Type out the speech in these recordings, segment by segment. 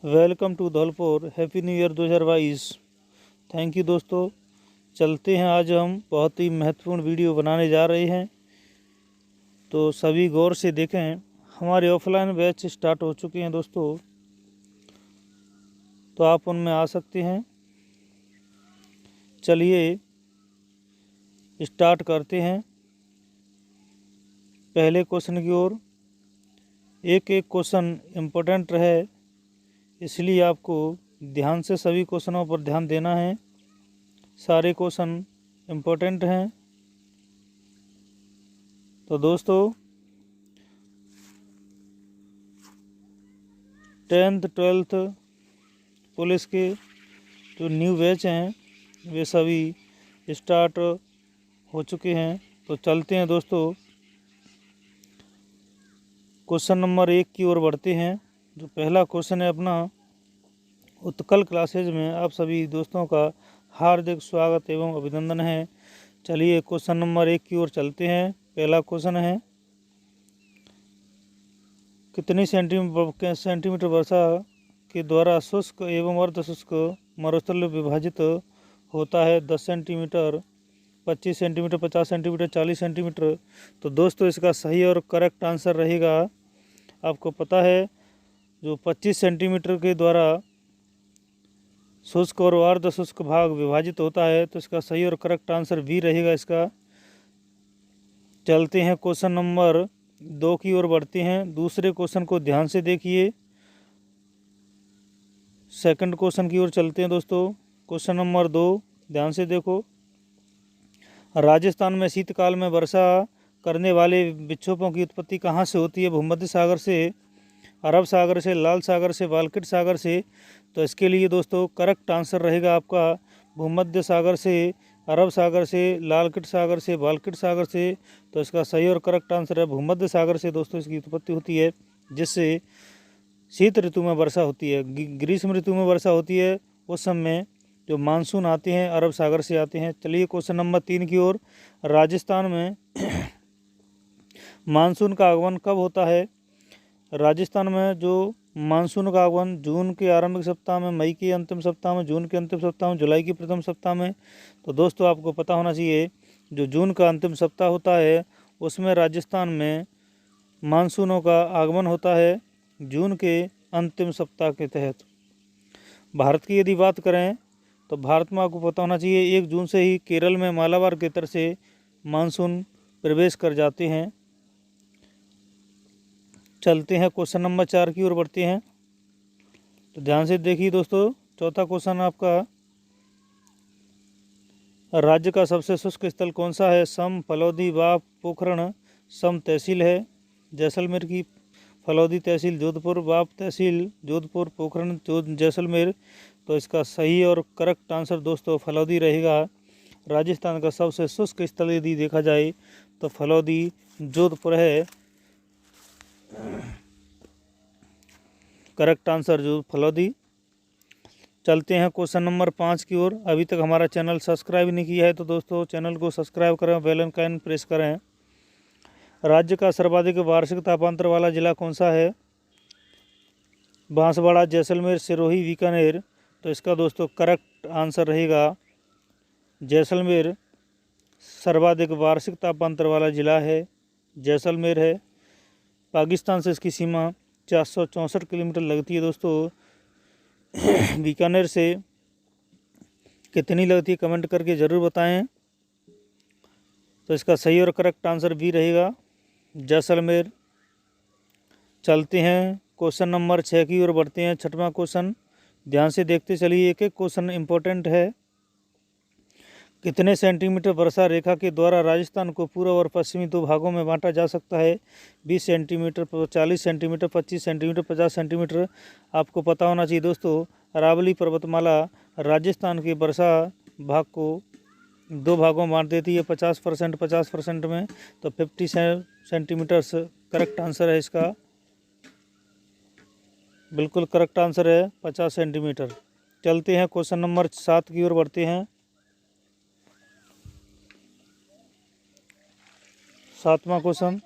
Welcome to Dholpur. Happy new year 2022। Thank you दोस्तों। चलते हैं, आज हम बहुत ही महत्वपूर्ण वीडियो बनाने जा रहे हैं, तो सभी गौर से देखें। हमारे ऑफलाइन बैच स्टार्ट हो चुके हैं दोस्तों, तो आप उनमें आ सकते हैं। चलिए स्टार्ट करते हैं पहले क्वेश्चन की ओर। एक एक क्वेश्चन इम्पोर्टेंट रहे, इसलिए आपको ध्यान से सभी क्वेश्चनों पर ध्यान देना है। सारे क्वेश्चन इम्पोर्टेंट हैं। तो दोस्तों 10th 12th पुलिस के जो न्यू बैच हैं वे सभी स्टार्ट हो चुके हैं। तो चलते हैं दोस्तों, क्वेश्चन नंबर 1 की ओर बढ़ते हैं। जो पहला क्वेश्चन है अपना, उत्कल क्लासेज में आप सभी दोस्तों का हार्दिक स्वागत एवं अभिनंदन है। चलिए क्वेश्चन नंबर 1 की ओर चलते हैं। पहला क्वेश्चन है, कितनी सेंटीमीटर वर्षा के द्वारा शुष्क एवं अर्ध शुष्क मरुस्थल विभाजित होता है? 10 सेंटीमीटर, 25 सेंटीमीटर, 50 सेंटीमीटर, 40 सेंटीमीटर। तो दोस्तों इसका सही और करेक्ट आंसर रहेगा, आपको पता है, जो 25 सेंटीमीटर के द्वारा शुष्क और अर्ध शुष्क भाग विभाजित होता है। तो इसका सही और करेक्ट आंसर बी रहेगा इसका। चलते हैं क्वेश्चन नंबर 2 की ओर बढ़ते हैं। दूसरे क्वेश्चन को ध्यान से देखिए। सेकंड क्वेश्चन की ओर चलते हैं दोस्तों। क्वेश्चन नंबर 2 ध्यान से देखो। राजस्थान में शीतकाल में वर्षा करने वाले विक्षोभों की उत्पत्ति कहाँ से होती है? भूमध्य सागर से, अरब सागर से, लाल सागर से, बाल्किट सागर से। तो इसके लिए दोस्तों करेक्ट आंसर रहेगा आपका भूमध्य सागर से, अरब सागर से, लालकिट सागर से, बाल्किट सागर से। तो इसका सही और करेक्ट आंसर है भूमध्य सागर से दोस्तों इसकी उत्पत्ति होती है, जिससे शीत ऋतु में वर्षा होती है। ग्रीष्म ऋतु में वर्षा होती है, उस समय जो मानसून आते हैं अरब सागर से आते हैं। चलिए क्वेश्चन नंबर 3 की ओर। राजस्थान में मानसून का आगमन कब होता है? राजस्थान में जो मानसून का आगमन जून के आरंभिक सप्ताह में, मई के अंतिम सप्ताह में, जून के अंतिम सप्ताह में, जुलाई के प्रथम सप्ताह में। तो दोस्तों आपको पता होना चाहिए, जो जून का अंतिम सप्ताह होता है उसमें राजस्थान में मानसूनों का आगमन होता है, जून के अंतिम सप्ताह के तहत। भारत की यदि बात करें तो भारत में आपको पता होना चाहिए 1 जून से ही केरल में मालाबार के तरफ से मानसून प्रवेश कर जाते हैं। चलते हैं क्वेश्चन नंबर 4 की ओर बढ़ते हैं। तो ध्यान से देखिए दोस्तों, चौथा क्वेश्चन आपका, राज्य का सबसे शुष्क स्थल कौन सा है? सम, फलौदी, बाप, पोखरण। सम तहसील है जैसलमेर की, फलौदी तहसील जोधपुर, बाप तहसील जोधपुर, पोखरण जैसलमेर। तो इसका सही और करेक्ट आंसर दोस्तों फलौदी रहेगा। राजस्थान का सबसे शुष्क स्थल यदि देखा जाए तो फलौदी जोधपुर है। करेक्ट आंसर जो फलौदी। चलते हैं क्वेश्चन नंबर 5 की ओर। अभी तक हमारा चैनल सब्सक्राइब नहीं किया है तो दोस्तों चैनल को सब्सक्राइब करें, बेल आइकन प्रेस करें। राज्य का सर्वाधिक वार्षिक तापांतर वाला जिला कौन सा है? बांसवाड़ा, जैसलमेर, सिरोही, बीकानेर। तो इसका दोस्तों करेक्ट आंसर रहेगा जैसलमेर। सर्वाधिक वार्षिक तापांतर वाला जिला है जैसलमेर है। पाकिस्तान से इसकी सीमा 464 किलोमीटर लगती है दोस्तों। बीकानेर से कितनी लगती है कमेंट करके ज़रूर बताएं। तो इसका सही और करेक्ट आंसर भी रहेगा जैसलमेर। चलते हैं क्वेश्चन नंबर 6 की ओर बढ़ते हैं। छठवां क्वेश्चन ध्यान से देखते चलिए, एक एक क्वेश्चन इंपॉर्टेंट है। कितने सेंटीमीटर वर्षा रेखा के द्वारा राजस्थान को पूर्व और पश्चिमी 2 भागों में बांटा जा सकता है? 20 सेंटीमीटर, 40 सेंटीमीटर, 25 सेंटीमीटर, 50 सेंटीमीटर। आपको पता होना चाहिए दोस्तों, अरावली पर्वतमाला राजस्थान के वर्षा भाग को 2 भागों में बांट देती है, 50% 50% में। तो 50 सेंटीमीटर करेक्ट आंसर है इसका। बिल्कुल करेक्ट आंसर है 50 सेंटीमीटर। चलते हैं क्वेश्चन नंबर 7 की ओर बढ़ते हैं। 7वां क्वेश्चन,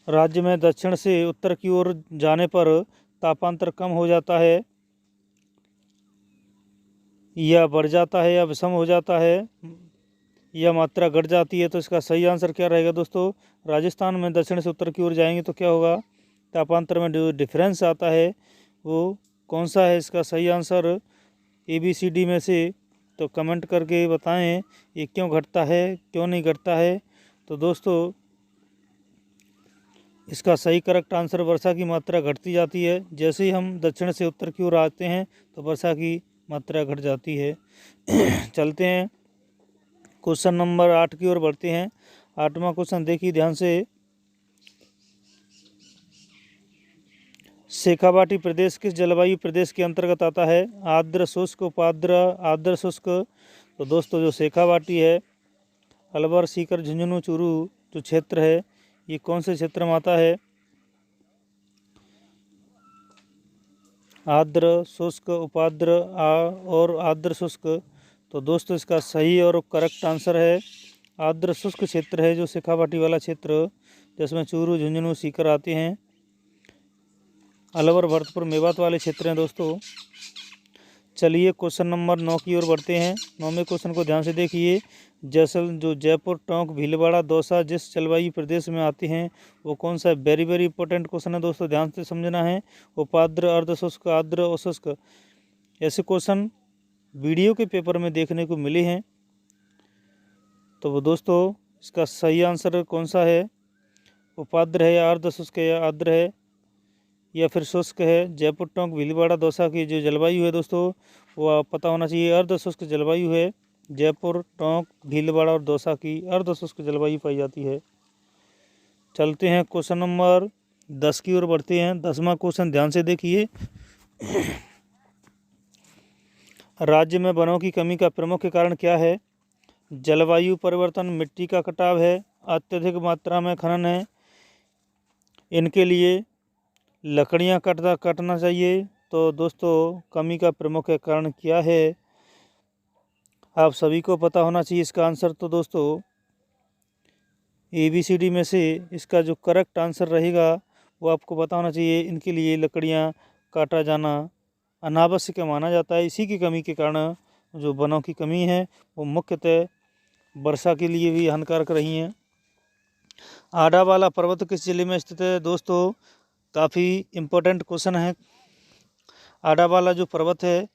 राज्य में दक्षिण से उत्तर की ओर जाने पर तापांतर कम हो जाता है या बढ़ जाता है या विषम हो जाता है या मात्रा घट जाती है। तो इसका सही आंसर क्या रहेगा दोस्तों? राजस्थान में दक्षिण से उत्तर की ओर जाएंगे तो क्या होगा? तापांतर में जो डिफरेंस आता है वो कौन सा है? इसका सही आंसर ABCD में से तो कमेंट करके बताएं ये क्यों घटता है, क्यों नहीं घटता है। तो दोस्तों इसका सही करेक्ट आंसर वर्षा की मात्रा घटती जाती है। जैसे ही हम दक्षिण से उत्तर की ओर आते हैं तो वर्षा की मात्रा घट जाती है। चलते हैं क्वेश्चन नंबर 8 की ओर बढ़ते हैं। 8वां क्वेश्चन देखिए ध्यान से। शेखावाटी प्रदेश किस जलवायु प्रदेश के अंतर्गत आता है? आर्द्र शुष्क, उपाद्र, आर्द्र शुष्क। तो दोस्तों जो शेखावाटी है, अलवर, सीकर, झुंझुनू, चूरू जो क्षेत्र है ये कौन से क्षेत्र में आता है? आर्द्र शुष्क, उपाद्र और आर्द्र शुष्क। तो दोस्तों इसका सही और करेक्ट आंसर है आर्द्र शुष्क क्षेत्र है जो शेखावाटी वाला क्षेत्र, जिसमें चूरू, झुंझुनू, सीकर आते हैं। अलवर, भरतपुर, मेवात वाले क्षेत्र हैं दोस्तों। चलिए क्वेश्चन नंबर 9 की ओर बढ़ते हैं। 9वें क्वेश्चन को ध्यान से देखिए। जयपुर, टोंक, भीलवाड़ा, दौसा जिस जलवायु प्रदेश में आते हैं वो कौन सा है? वेरी वेरी इंपॉर्टेंट क्वेश्चन है दोस्तों, ध्यान से समझना है। उपाद्र, अर्धशुष्क, आर्द्र और शुष्क, ऐसे क्वेश्चन वीडियो के पेपर में देखने को मिले हैं। तो वो दोस्तों इसका सही आंसर कौन सा है? उपाद्र है या अर्धशुष्क है या आर्द्र है या फिर शुष्क है? जयपुर, टोंक, भीलवाड़ा, दौसा की जो जलवायु है दोस्तों वो आप पता होना चाहिए, अर्धशुष्क जलवायु है। जयपुर, टोंक, भीलवाड़ा और दौसा की अर्धशुष्क जलवायु पाई जाती है। चलते हैं क्वेश्चन नंबर 10 की ओर बढ़ते हैं। 10वां क्वेश्चन ध्यान से देखिए। राज्य में वनों की कमी का प्रमुख कारण क्या है? जलवायु परिवर्तन, मिट्टी का कटाव है, अत्यधिक मात्रा में खनन है, इनके लिए लकड़ियाँ काटना चाहिए। तो दोस्तों कमी का प्रमुख कारण क्या है? आप सभी को पता होना चाहिए इसका आंसर। तो दोस्तों ABCD में से इसका जो करेक्ट आंसर रहेगा वो आपको पता होना चाहिए। इनके लिए लकड़ियाँ काटा जाना अनावश्यक माना जाता है। इसी की कमी के कारण जो वनों की कमी है वो मुख्यतः वर्षा के लिए भी हानिकारक रही हैं। आडावाला पर्वत किस जिले में स्थित है? दोस्तों काफ़ी इम्पोर्टेंट क्वेश्चन है। आडावाला जो पर्वत है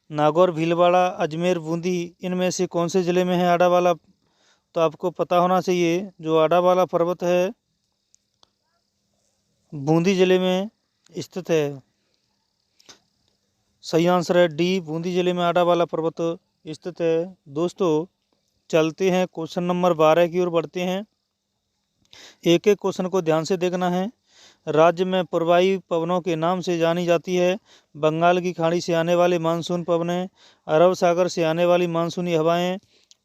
नागौर, भीलवाड़ा, अजमेर, बूंदी इनमें से कौन से ज़िले में है आडावाला? तो आपको पता होना चाहिए जो आडावाला पर्वत है बूंदी ज़िले में स्थित है। सही आंसर है डी, बूंदी ज़िले में आडावाला पर्वत स्थित है। दोस्तों चलते हैं क्वेश्चन नंबर 12 की ओर बढ़ते हैं। एक एक क्वेश्चन को ध्यान से देखना है। राज्य में पूर्वाई पवनों के नाम से जानी जाती है। बंगाल की खाड़ी से आने वाले मानसून पवनें, अरब सागर से आने वाली मानसूनी हवाएं,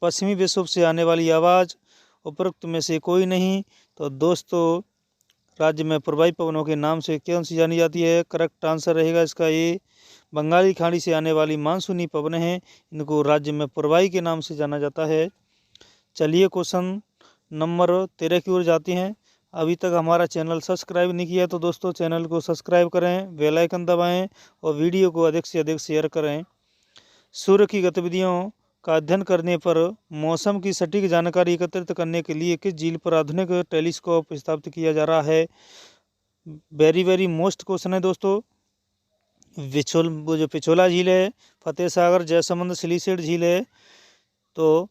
पश्चिमी विक्षोभ से आने वाली आवाज़, उपरोक्त में से कोई नहीं। तो दोस्तों राज्य में पूर्वाई पवनों के नाम से कौन सी जानी जाती है? करेक्ट आंसर रहेगा इसका ए, बंगाली खाड़ी से आने वाली मानसूनी पवनें हैं, इनको राज्य में पूर्वाई के नाम से जाना जाता है। चलिए क्वेश्चन नंबर 13 की ओर जाते हैं। अभी तक हमारा चैनल सब्सक्राइब नहीं किया तो दोस्तों चैनल को सब्सक्राइब करें, बेल आइकन दबाएं और वीडियो को अधिक से अधिक शेयर करें। सूर्य की गतिविधियों का अध्ययन करने पर मौसम की सटीक जानकारी एकत्रित करने के लिए किस झील पर आधुनिक टेलीस्कोप स्थापित किया जा रहा है? वेरी वेरी मोस्ट क्वेश्चन है दोस्तों। वो जो पिछोला झील है, फतेह सागर, जयसमंद, सिलीसेट झील है। तो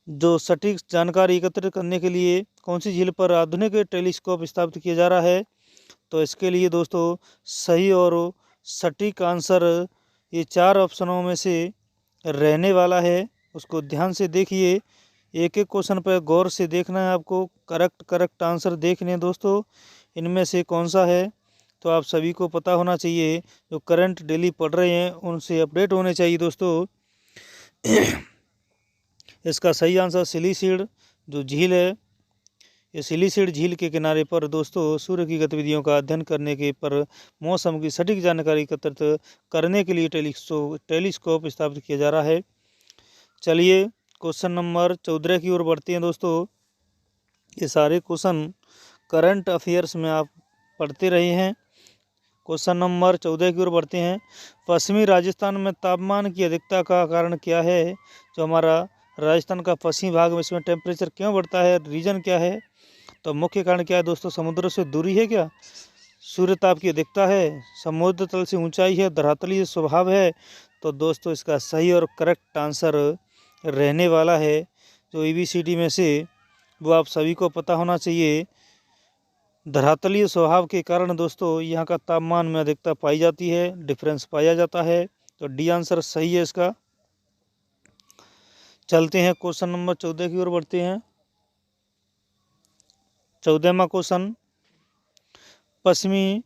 जो सटीक जानकारी एकत्रित करने के लिए कौन सी झील पर आधुनिक टेलीस्कोप स्थापित किया जा रहा है? तो इसके लिए दोस्तों सही और सटीक आंसर ये 4 ऑप्शनों में से रहने वाला है। उसको ध्यान से देखिए, एक एक क्वेश्चन पर गौर से देखना है आपको। करेक्ट आंसर देखने हैं दोस्तों, इनमें से कौन सा है? तो आप सभी को पता होना चाहिए, जो करंट डेली पढ़ रहे हैं उनसे अपडेट होने चाहिए दोस्तों। इसका सही आंसर सिलीसीड जो झील है, ये सिलीसीड झील के किनारे पर दोस्तों सूर्य की गतिविधियों का अध्ययन करने के पर मौसम की सटीक जानकारी एकत्रित करने के लिए टेलीस्कोप स्थापित किया जा रहा है। चलिए क्वेश्चन नंबर 14 की ओर बढ़ते हैं दोस्तों। ये सारे क्वेश्चन करंट अफेयर्स में आप पढ़ते रहे हैं, क्वेश्चन नंबर 14 की ओर बढ़ते हैं। पश्चिमी राजस्थान में तापमान की अधिकता का कारण क्या है? जो हमारा राजस्थान का पश्चिमी भाग में इसमें टेम्परेचर क्यों बढ़ता है, रीजन क्या है? तो मुख्य कारण क्या है दोस्तों? समुद्र से दूरी है क्या, सूर्य ताप की अधिकता है, समुद्र तल से ऊंचाई है, धरातलीय स्वभाव है? तो दोस्तों इसका सही और करेक्ट आंसर रहने वाला है जो ABCD में से वो आप सभी को पता होना चाहिए। धरातलीय स्वभाव के कारण दोस्तों यहाँ का तापमान में अधिकता पाई जाती है, डिफरेंस पाया जाता है। तो डी आंसर सही है इसका। चलते हैं क्वेश्चन नंबर 14 की ओर बढ़ते हैं। 14वां क्वेश्चन पश्चिमी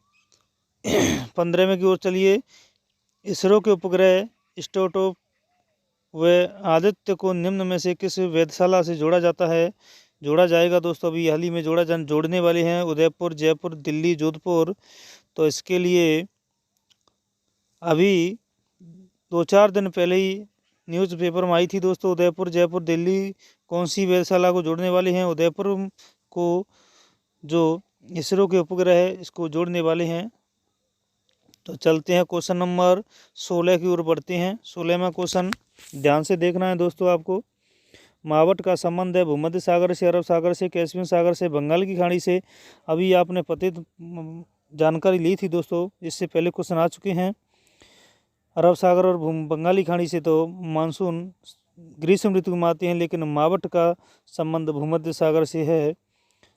15वें की ओर चलिए। इसरो के उपग्रह स्टेटोप व आदित्य को निम्न में से किस वेधशाला से जोड़ा जाएगा दोस्तों? अभी हाल ही में जोड़ने वाले हैं, उदयपुर, जयपुर, दिल्ली, जोधपुर। तो इसके लिए अभी 2-4 दिन पहले ही न्यूज़पेपर में आई थी दोस्तों, उदयपुर, जयपुर, दिल्ली कौन सी वेधशाला को जोड़ने वाले हैं? उदयपुर को जो इसरो के उपग्रह है इसको जोड़ने वाले हैं। तो चलते हैं क्वेश्चन नंबर 16 की ओर बढ़ते हैं। 16वां क्वेश्चन ध्यान से देखना है दोस्तों आपको। मावट का संबंध है भूमध्य सागर से, अरब सागर से, कैस्पियन सागर से, बंगाल की खाड़ी से। अभी आपने जानकारी ली थी दोस्तों, इससे पहले क्वेश्चन आ चुके हैं। अरब सागर और बंगाली खाड़ी से तो मानसून ग्रीष्म ऋतु में आते हैं, लेकिन मावट का संबंध भूमध्य सागर से है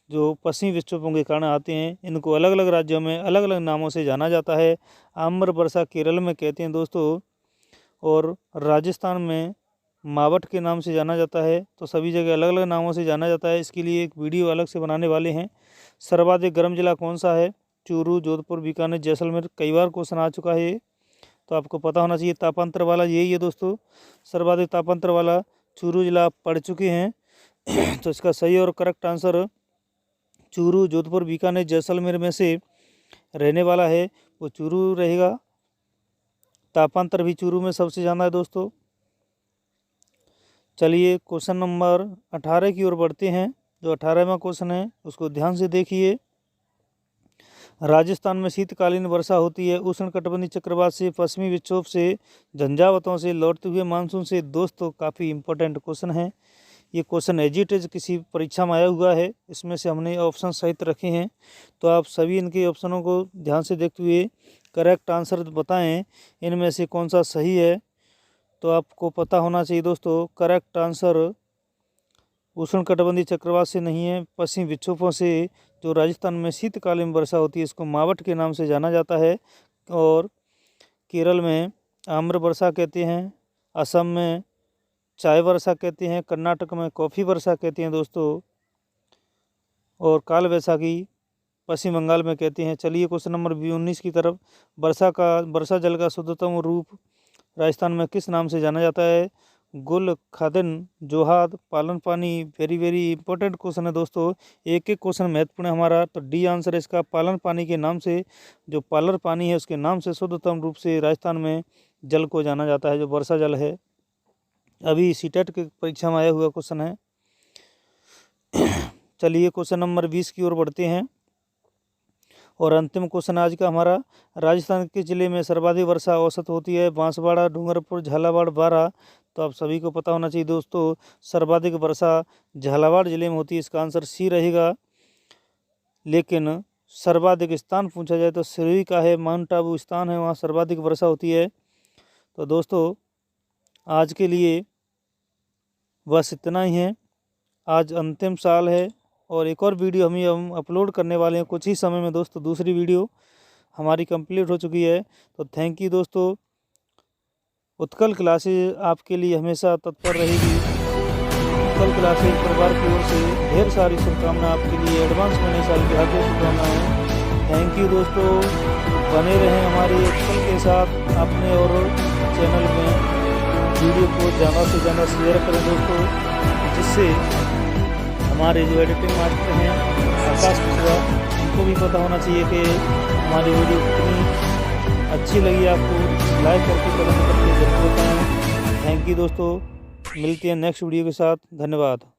जो पश्चिमी विक्षोभों के कारण आते हैं। इनको अलग अलग राज्यों में अलग अलग नामों से जाना जाता है। आम्र वर्षा केरल में कहते हैं दोस्तों, और राजस्थान में मावट के नाम से जाना जाता है। तो सभी जगह अलग अलग नामों से जाना जाता है। इसके लिए एक वीडियो अलग से बनाने वाले हैं। सर्वाधिक गर्म जिला कौन सा है? चूरू, जोधपुर, बीकानेर, जैसलमेर। कई बार क्वेश्चन आ चुका है ये, तो आपको पता होना चाहिए। तापांतर वाला यही है दोस्तों, सर्वाधिक तापांतर वाला चूरू जिला आप पढ़ चुके हैं। तो इसका सही और करेक्ट आंसर चूरू, जोधपुर, बीकानेर, जैसलमेर में से रहने वाला है वो चूरू रहेगा। तापांतर भी चूरू में सबसे ज़्यादा है दोस्तों। चलिए क्वेश्चन नंबर 18 की ओर बढ़ते हैं। जो 18वां क्वेश्चन है उसको ध्यान से देखिए। राजस्थान में शीतकालीन वर्षा होती है उष्णकटिबंधीय चक्रवात से, पश्चिमी विक्षोभ से, झंझावातों से, लौटते हुए मानसून से। दोस्तों काफ़ी इंपॉर्टेंट क्वेश्चन है ये। क्वेश्चन एजिटेज किसी परीक्षा में आया हुआ है, इसमें से हमने ऑप्शन सहित रखे हैं। तो आप सभी इनके ऑप्शनों को ध्यान से देखते हुए करेक्ट आंसर बताएं इनमें से कौन सा सही है। तो आपको पता होना चाहिए दोस्तों, करेक्ट आंसर उष्णकटिबंधीय चक्रवात से नहीं है, पश्चिमी विक्षोभों से जो राजस्थान में शीतकालीन वर्षा होती है इसको मावट के नाम से जाना जाता है। और केरल में आम्र वर्षा कहते हैं, असम में चाय वर्षा कहते हैं, कर्नाटक में कॉफ़ी वर्षा कहते हैं दोस्तों, और काल वैसाखी पश्चिम बंगाल में कहते हैं। चलिए क्वेश्चन नंबर 19 की तरफ। वर्षा जल का शुद्धतम रूप राजस्थान में किस नाम से जाना जाता है? गुल, खादिन, जोहाद, पालन पानी। वेरी वेरी इंपॉर्टेंट क्वेश्चन है दोस्तों, एक एक क्वेश्चन महत्वपूर्ण है हमारा। तो डी आंसर है इसका, पालन पानी के नाम से, जो पालर पानी है उसके नाम से शुद्धतम रूप से राजस्थान में जल को जाना जाता है, जो वर्षा जल है। अभी सीटेट की परीक्षा में आया हुआ क्वेश्चन है। चलिए क्वेश्चन नंबर 20 की ओर बढ़ते हैं और अंतिम क्वेश्चन आज का हमारा। राजस्थान के जिले में सर्वाधिक वर्षा औसत होती है? बांसवाड़ा, डूंगरपुर, झालावाड़, बारां। तो आप सभी को पता होना चाहिए दोस्तों, सर्वाधिक वर्षा झालावाड़ जिले में होती है, इसका आंसर सी रहेगा। लेकिन सर्वाधिक स्थान पूछा जाए तो सिरोही का है, माउंट आबू स्थान है, वहाँ सर्वाधिक वर्षा होती है। तो दोस्तों आज के लिए बस इतना ही है। आज अंतिम साल है और एक और वीडियो हम अपलोड करने वाले हैं कुछ ही समय में दोस्तों। दूसरी वीडियो हमारी कंप्लीट हो चुकी है। तो थैंक यू दोस्तों। उत्कल क्लासेज आपके लिए हमेशा तत्पर रहेगी। उत्कल क्लासेज परिवार की ओर से ढेर सारी शुभकामनाएं आपके लिए। एडवांस में नए साल की हार्दिक शुभकामनाएं। थैंक यू दोस्तों, बने रहें हमारे उत्कल के साथ। अपने और चैनल में वीडियो को ज़्यादा से ज़्यादा शेयर करें दोस्तों, जिससे हमारे जो एडिटिंग मास्टर हैं आकाश मिश्रा, उनको भी पता होना चाहिए कि हमारी वीडियो कितनी अच्छी लगी आपको। लाइक करके कमेंट करके जरूर बताएं। थैंक यू दोस्तों, मिलते हैं नेक्स्ट वीडियो के साथ। धन्यवाद।